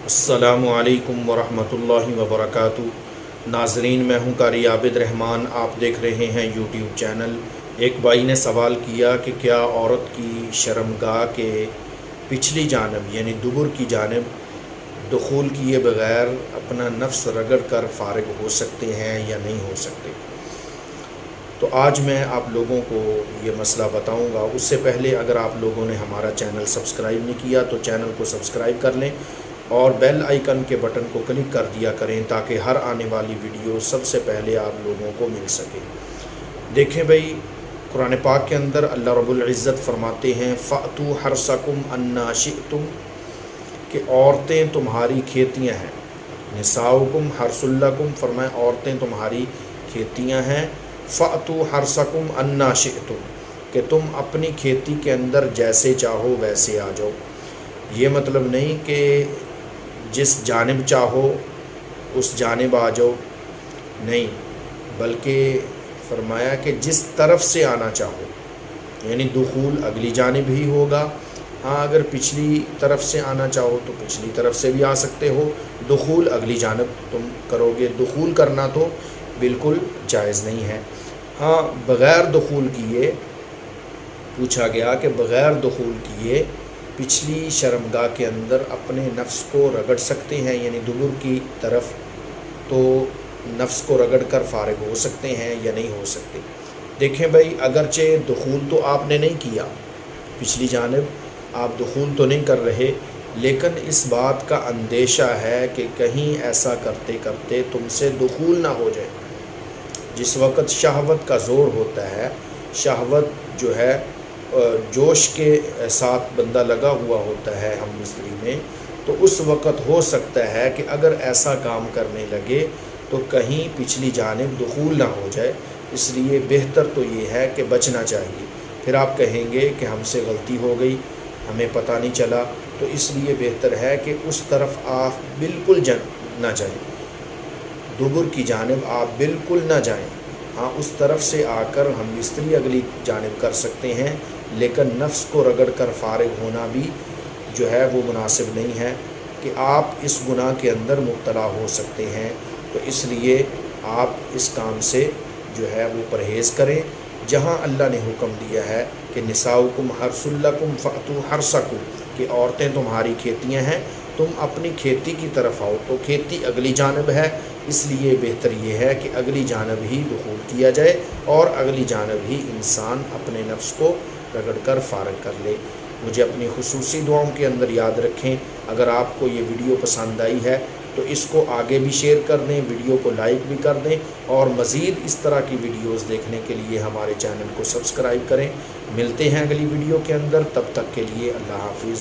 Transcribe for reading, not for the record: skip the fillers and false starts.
السلام علیکم ورحمۃ اللہ وبرکاتہ۔ ناظرین، میں ہوں قاری عابد رحمان، آپ دیکھ رہے ہیں یوٹیوب چینل۔ ایک بھائی نے سوال کیا کہ کیا عورت کی شرمگاہ کے پچھلی جانب یعنی دبر کی جانب دخول کیے بغیر اپنا نفس رگڑ کر فارغ ہو سکتے ہیں یا نہیں ہو سکتے۔ تو آج میں آپ لوگوں کو یہ مسئلہ بتاؤں گا۔ اس سے پہلے اگر آپ لوگوں نے ہمارا چینل سبسکرائب نہیں کیا تو چینل کو سبسکرائب کر لیں اور بیل آئیکن کے بٹن کو کلک کر دیا کریں تاکہ ہر آنے والی ویڈیو سب سے پہلے آپ لوگوں کو مل سکے۔ دیکھیں بھائی، قرآن پاک کے اندر اللہ رب العزت فرماتے ہیں فَأْتُوا حَرْثَكُمْ أَنَّا شِئْتُمْ، کہ عورتیں تمہاری کھیتیاں ہیں۔ نساؤکم حرث لکم، فرمایا عورتیں تمہاری کھیتیاں ہیں۔ فَأْتُوا حَرْثَكُمْ أَنَّا شِئْتُمْ، کہ تم اپنی کھیتی کے اندر جیسے چاہو ویسے آ جاؤ۔ یہ مطلب نہیں کہ جس جانب چاہو اس جانب آ جاؤ، نہیں، بلکہ فرمایا کہ جس طرف سے آنا چاہو، یعنی دخول اگلی جانب ہی ہوگا۔ ہاں، اگر پچھلی طرف سے آنا چاہو تو پچھلی طرف سے بھی آ سکتے ہو، دخول اگلی جانب تم کرو گے۔ دخول کرنا تو بالکل جائز نہیں ہے۔ ہاں، بغیر دخول کیے، پوچھا گیا کہ بغیر دخول کیے پچھلی شرمگاہ کے اندر اپنے نفس کو رگڑ سکتے ہیں، یعنی دبر کی طرف، تو نفس کو رگڑ کر فارغ ہو سکتے ہیں یا نہیں ہو سکتے۔ دیکھیں بھائی، اگرچہ دخول تو آپ نے نہیں کیا، پچھلی جانب آپ دخول تو نہیں کر رہے، لیکن اس بات کا اندیشہ ہے کہ کہیں ایسا کرتے کرتے تم سے دخول نہ ہو جائے۔ جس وقت شہوت کا زور ہوتا ہے، شہوت جو ہے جوش کے ساتھ بندہ لگا ہوا ہوتا ہے ہم مستری میں، تو اس وقت ہو سکتا ہے کہ اگر ایسا کام کرنے لگے تو کہیں پچھلی جانب دخول نہ ہو جائے۔ اس لیے بہتر تو یہ ہے کہ بچنا چاہیے۔ پھر آپ کہیں گے کہ ہم سے غلطی ہو گئی، ہمیں پتہ نہیں چلا، تو اس لیے بہتر ہے کہ اس طرف آپ بالکل نہ جائیں، دبر کی جانب آپ بالکل نہ جائیں۔ ہاں، اس طرف سے آ کر ہم مستری اگلی جانب کر سکتے ہیں، لیکن نفس کو رگڑ کر فارغ ہونا بھی جو ہے وہ مناسب نہیں ہے کہ آپ اس گناہ کے اندر مبتلا ہو سکتے ہیں۔ تو اس لیے آپ اس کام سے جو ہے وہ پرہیز کریں۔ جہاں اللہ نے حکم دیا ہے کہ نساؤکم حرث لکم فأتوا حرثکم، کہ عورتیں تمہاری کھیتیاں ہیں، تم اپنی کھیتی کی طرف آؤ، تو کھیتی اگلی جانب ہے، اس لیے بہتر یہ ہے کہ اگلی جانب ہی دخول کیا جائے اور اگلی جانب ہی انسان اپنے نفس کو رگڑ کر فارغ کر لے۔ مجھے اپنی خصوصی دعاؤں کے اندر یاد رکھیں۔ اگر آپ کو یہ ویڈیو پسند آئی ہے تو اس کو آگے بھی شیئر کر دیں، ویڈیو کو لائک بھی کر دیں، اور مزید اس طرح کی ویڈیوز دیکھنے کے لیے ہمارے چینل کو سبسکرائب کریں۔ ملتے ہیں اگلی ویڈیو کے اندر، تب تک کے لیے اللہ حافظ۔